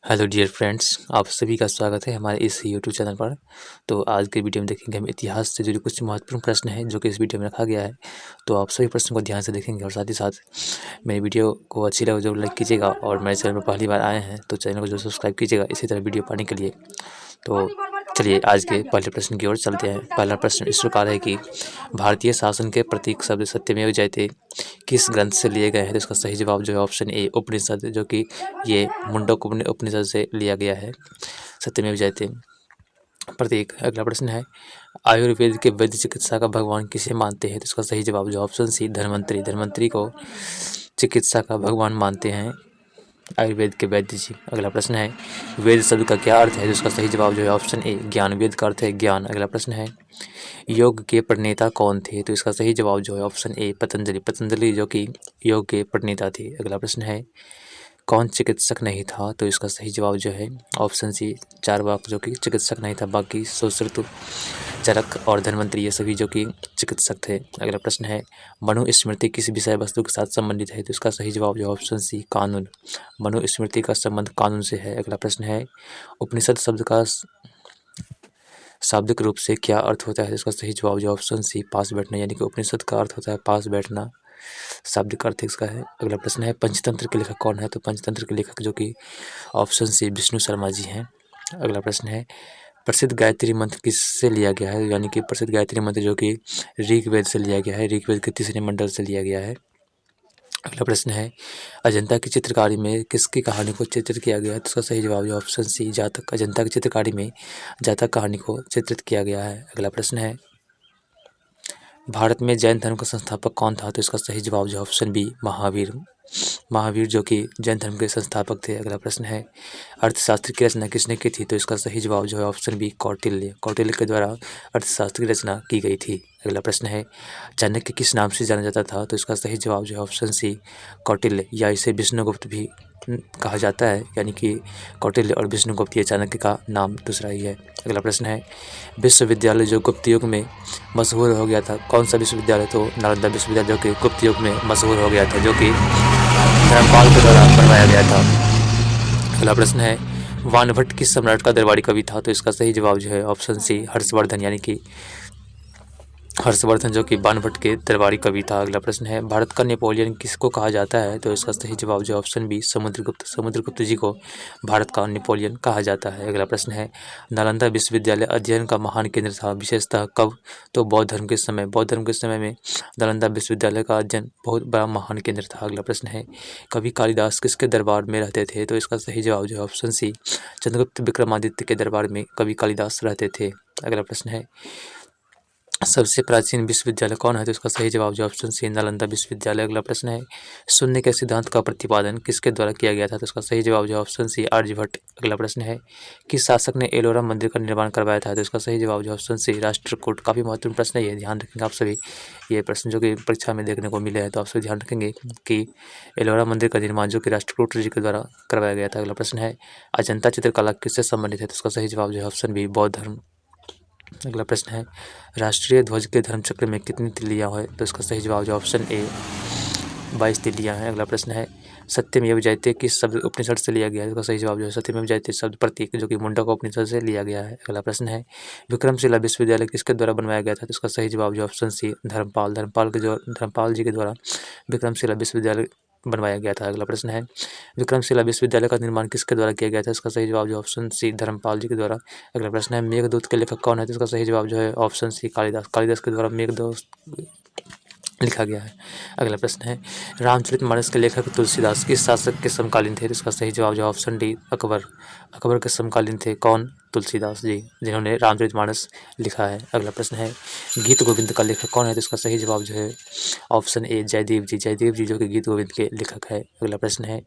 Hello dear friends, आप सभी का स्वागत है हमारे इस यूट्यूब चैनल पर। तो आज के वीडियो में देखेंगे हम इतिहास से जुड़े कुछ महत्वपूर्ण प्रश्न हैं जो कि इस वीडियो में रखा गया है। तो आप सभी प्रश्नों को ध्यान से देखेंगे और साथ ही साथ मेरी वीडियो को अच्छी लगे जो लाइक कीजिएगा, और मेरे चैनल पर पहली बार आए हैं तो चैनल को जो सब्सक्राइब कीजिएगा इसी तरह वीडियो पाने के लिए। तो चलिए आज के पहले प्रश्न की ओर चलते हैं। पहला प्रश्न इस प्रकार है कि भारतीय शासन के प्रतीक शब्द सत्यमेव जयते किस ग्रंथ से लिए गए हैं? तो इसका सही जवाब जो है ऑप्शन ए उपनिषद, जो कि ये मुंडक उपनिषद से लिया गया है। सत्यमेव जयते प्रतीक। अगला प्रश्न है आयुर्वेद के वैद्य चिकित्सा का भगवान किसे मानते हैं? तो इसका सही जवाब जो ऑप्शन सी धन्वंतरी। धन्वंतरी को चिकित्सा का भगवान मानते हैं आयुर्वेद के वैद्य जी। अगला प्रश्न है वेद शब्द का क्या अर्थ है? तो इसका सही जवाब जो है ऑप्शन ए ज्ञान। वेद का अर्थ है ज्ञान। अगला प्रश्न है योग के प्रणेता कौन थे? तो इसका सही जवाब जो है ऑप्शन ए पतंजलि। पतंजलि जो कि योग के प्रणेता थे। अगला प्रश्न है कौन चिकित्सक नहीं था? तो इसका सही जवाब जो है ऑप्शन सी चार्वाक, जो कि चिकित्सक नहीं था। बाकी सुश्रुत, चरक और धन्वंतरी ये सभी जो कि चिकित्सक थे। अगला प्रश्न है मनुस्मृति किस विषय वस्तु के साथ संबंधित है? तो इसका सही जवाब जो ऑप्शन सी कानून। मनुस्मृति का संबंध कानून से है। अगला प्रश्न है उपनिषद शब्द का शाब्दिक रूप से क्या अर्थ होता है? इसका सही जवाब जो ऑप्शन सी पास बैठना, यानी कि उपनिषद का अर्थ होता है पास बैठना। शाब्दिक अर्थ इसका है। अगला प्रश्न है पंचतंत्र के लेखक कौन है? तो पंचतंत्र के लेखक जो कि ऑप्शन सी विष्णु शर्मा जी हैं। अगला प्रश्न है प्रसिद्ध गायत्री मंत्र किससे लिया गया है? यानी कि प्रसिद्ध गायत्री मंत्र जो कि ऋग्वेद से लिया गया है। ऋग्वेद के तीसरे मंडल से लिया गया है। अगला प्रश्न है अजंता की चित्रकारी में किसकी कहानी को चित्रित किया गया है? तो इसका सही जवाब है ऑप्शन सी जातक। अजंता की चित्रकारी में जातक कहानी को चित्रित किया गया है। अगला प्रश्न है भारत में जैन धर्म का संस्थापक कौन था? तो इसका सही जवाब जो ऑप्शन बी महावीर। महावीर जो कि जैन धर्म के संस्थापक थे। अगला प्रश्न है अर्थशास्त्र की रचना किसने की थी? तो इसका सही जवाब जो है ऑप्शन बी कौटिल्य। कौटिल्य के द्वारा अर्थशास्त्र की रचना की गई थी। अगला प्रश्न है चाणक्य किस नाम से जाना जाता था? तो इसका सही जवाब जो है ऑप्शन सी कौटिल्य, या इसे विष्णुगुप्त भी कहा जाता है, यानी कि कौटिल्य और विष्णुगुप्त ये चाणक्य का नाम दूसरा ही है। अगला प्रश्न है विश्वविद्यालय जो गुप्त युग में मशहूर हो गया था, कौन सा विश्वविद्यालय? तो नालंदा विश्वविद्यालय जो कि गुप्त युग में मशहूर हो गया था, जो कि धर्मपाल के द्वारा बनवाया गया था। अगला प्रश्न है वानभट्ट किस सम्राट का दरबारी कवि था? तो इसका सही जवाब जो है ऑप्शन सी हर्षवर्धन, यानी कि हर्षवर्धन जो कि बाणभट्ट के दरबारी कवि था। अगला प्रश्न है भारत का नेपोलियन किसको कहा जाता है? तो इसका सही जवाब जो ऑप्शन बी समुद्रगुप्त। समुद्रगुप्त जी को भारत का नेपोलियन कहा जाता है। अगला प्रश्न है नालंदा विश्वविद्यालय अध्ययन का महान केंद्र था विशेषतः कब? तो बौद्ध धर्म के समय। बौद्ध धर्म के समय में नालंदा विश्वविद्यालय का अध्ययन बहुत बड़ा महान केंद्र था। अगला प्रश्न है कवि कालिदास किसके दरबार में रहते थे? तो इसका सही जवाब जो है ऑप्शन सी चंद्रगुप्त विक्रमादित्य के दरबार में कवि कालिदास रहते थे। अगला प्रश्न है सबसे प्राचीन विश्वविद्यालय कौन है? तो इसका सही जवाब जो ऑप्शन सी नालंदा विश्वविद्यालय। अगला प्रश्न है शून्य के सिद्धांत का प्रतिपादन किसके द्वारा किया गया था? तो इसका सही जवाब जो ऑप्शन सी आर्यभट्ट। अगला प्रश्न है किस शासक ने एलोरा मंदिर का निर्माण करवाया था? तो इसका सही जवाब जो ऑप्शन सी राष्ट्रकूट। काफ़ी महत्वपूर्ण प्रश्न है ये, ध्यान रखेंगे आप सभी। ये प्रश्न जो कि परीक्षा में देखने को मिले हैं, तो आप सभी ध्यान रखेंगे कि एलोरा मंदिर का निर्माण जो कि राष्ट्रकूट जी के द्वारा करवाया गया था। अगला प्रश्न है अजंता चित्रकला किससे संबंधित है? तो इसका सही जवाब जो है ऑप्शन बी बौद्ध धर्म। अगला प्रश्न है राष्ट्रीय ध्वज के धर्मचक्र में कितनी तिल्लियाँ हैं? तो इसका सही जवाब जो ऑप्शन ए 22 तिल्लियाँ हैं। अगला प्रश्न है सत्यमेव जयते किस शब्द उपनिषद से लिया गया है? इसका सही जवाब जो है सत्यमेव जयते शब्द प्रतीक जो कि मुंडक उपनिषद से लिया गया है। अगला प्रश्न है विक्रमशिला विश्वविद्यालय किसके द्वारा बनवाया गया था? तो इसका सही जवाब जो ऑप्शन सी धर्मपाल। धर्मपाल जी के द्वारा विक्रमशिला विश्वविद्यालय बनवाया गया था। अगला प्रश्न है विक्रमशिला विश्वविद्यालय का निर्माण किसके द्वारा किया गया था? इसका सही जवाब जो ऑप्शन सी धर्मपाल जी के द्वारा। अगला प्रश्न है मेघदूत के लेखक कौन है? तो इसका सही जवाब जो है ऑप्शन सी कालिदास। कालिदास के द्वारा मेघदूत लिखा गया है। अगला प्रश्न है रामचरितमानस के लेखक तुलसीदास किस शासक के समकालीन थे? तो इसका सही जवाब जो ऑप्शन डी अकबर। अकबर के समकालीन थे कौन? तुलसीदास जी, जिन्होंने रामचरितमानस लिखा है। अगला प्रश्न है गीत गोविंद का लेखक कौन है? तो इसका सही जवाब जो है ऑप्शन ए जयदेव जी। जयदेव जी जो कि गीत गोविंद के लेखक है। अगला प्रश्न है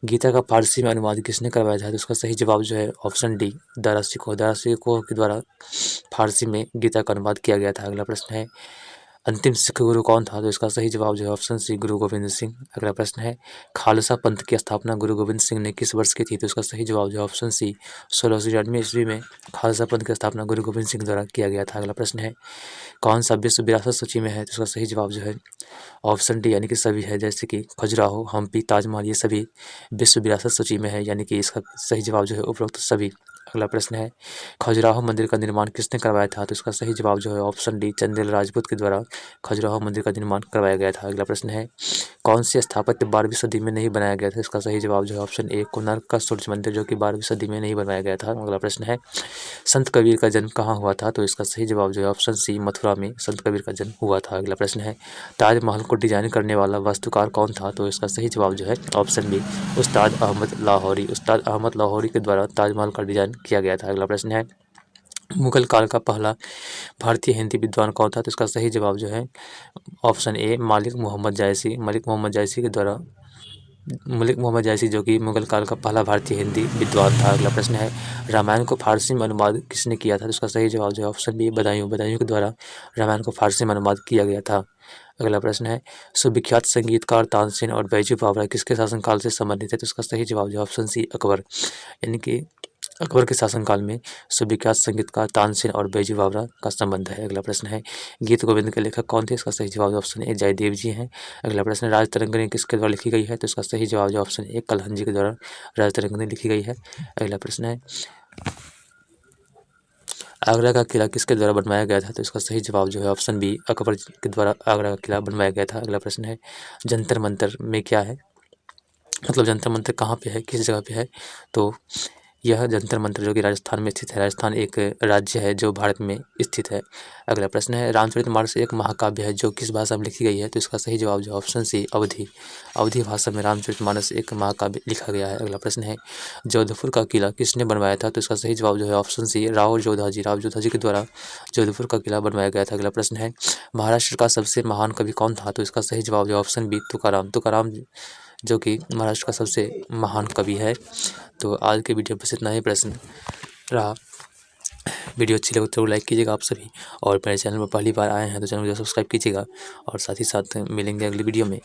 गीता का फारसी में अनुवाद किसने करवाया था? तो उसका सही जवाब जो है ऑप्शन डी दारा सिकोह। दारा सिकोह के द्वारा फारसी में गीता का अनुवाद किया गया था। अगला प्रश्न है अंतिम सिख गुरु कौन था? तो इसका सही जवाब जो है ऑप्शन सी गुरु गोविंद सिंह। अगला प्रश्न है खालसा पंथ की स्थापना गुरु गोविंद सिंह ने किस वर्ष की थी? तो इसका सही जवाब जो है ऑप्शन सी 1699 ईस्वी में खालसा पंथ की स्थापना गुरु गोविंद सिंह द्वारा किया गया था। अगला प्रश्न है कौन सा विश्व विरासत सूची में है? तो इसका सही जवाब जो है ऑप्शन डी यानी कि सभी है, जैसे कि खजुराहो, हम्पी, ताजमहल, ये सभी विश्व विरासत सूची में है, यानी कि इसका सही जवाब जो है उपरोक्त सभी। अगला प्रश्न है खजुराहो मंदिर का निर्माण किसने करवाया था? तो इसका सही जवाब जो है ऑप्शन डी चंदेल राजपूत के द्वारा खजुराहो मंदिर का निर्माण करवाया गया था। अगला प्रश्न है कौन सी स्थापत्य 12वीं सदी में नहीं बनाया गया था? इसका सही जवाब जो है ऑप्शन ए कोणार्क का सूर्य मंदिर, जो कि 12वीं सदी में नहीं बनवाया गया था। अगला प्रश्न है संत कबीर का जन्म कहाँ हुआ था? तो इसका सही जवाब जो है ऑप्शन सी मथुरा में संत कबीर का जन्म हुआ था। अगला प्रश्न है ताजमहल को डिजाइन करने वाला वास्तुकार कौन था? तो इसका सही जवाब जो है ऑप्शन बी उस्ताद अहमद लाहौरी। उस्ताद अहमद लाहौरी के द्वारा ताजमहल का डिजाइन किया गया था। अगला प्रश्न है मुगल काल का पहला भारतीय हिंदी विद्वान कौन था? तो इसका सही जवाब जो है ऑप्शन ए मलिक मोहम्मद जायसी। मलिक मोहम्मद जायसी के द्वारा मलिक मोहम्मद जायसी, जो कि मुगल काल का पहला भारतीय हिंदी विद्वान था। अगला प्रश्न है रामायण को फारसी में अनुवाद किसने किया था? तो इसका सही जवाब जो है ऑप्शन बी बदायूं के द्वारा रामायण को फारसी में अनुवाद किया गया था। अगला प्रश्न है सुविख्यात संगीतकार तानसेन और बैजू बावरा किसके शासनकाल से संबंधित है? तो इसका सही जवाब जो है ऑप्शन सी अकबर, यानी कि अकबर के शासनकाल में सुविख्यात संगीतकार तानसेन और बैजू बावरा का संबंध है। अगला प्रश्न है गीत गोविंद के लेखक कौन थे? इसका सही जवाब ऑप्शन ए जयदेव जी हैं। अगला प्रश्न है राज तरंगिणी किसके द्वारा लिखी गई है? तो इसका सही जवाब जो ऑप्शन ए कलहन जी के द्वारा राज तरंगिणी लिखी गई है। अगला प्रश्न है आगरा का किला किसके द्वारा बनवाया गया था? तो इसका सही जवाब जो है ऑप्शन बी अकबर के द्वारा आगरा का किला बनवाया गया था। अगला प्रश्न है जंतर मंतर में क्या है, मतलब जंतर मंतर कहाँ पे है, किस जगह पे है? तो यह जंतर मंतर जो कि राजस्थान में स्थित है। राजस्थान एक राज्य है जो भारत में स्थित है। अगला प्रश्न है रामचरितमानस एक महाकाव्य है जो किस भाषा में लिखी गई है? तो इसका सही जवाब जो ऑप्शन सी अवधी। अवधी भाषा में रामचरितमानस एक महाकाव्य लिखा गया है। अगला प्रश्न है जोधपुर का किला किसने बनवाया था? तो इसका सही जवाब जो है ऑप्शन सी राव जोधा जी के द्वारा जोधपुर का किला बनवाया गया था। अगला प्रश्न है महाराष्ट्र का सबसे महान कवि कौन था? तो इसका सही जवाब जो ऑप्शन बी तुकाराम जो कि महाराष्ट्र का सबसे महान कवि है। तो आज के वीडियो बस इतना ही प्रश्न रहा। वीडियो अच्छी लगे तो लाइक कीजिएगा आप सभी, और मेरे चैनल पर पहली बार आए हैं तो चैनल को सब्सक्राइब कीजिएगा, और साथ ही साथ मिलेंगे अगली वीडियो में।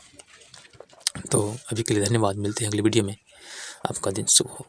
तो अभी के लिए धन्यवाद, मिलते हैं अगली वीडियो में। आपका दिन शुभ हो।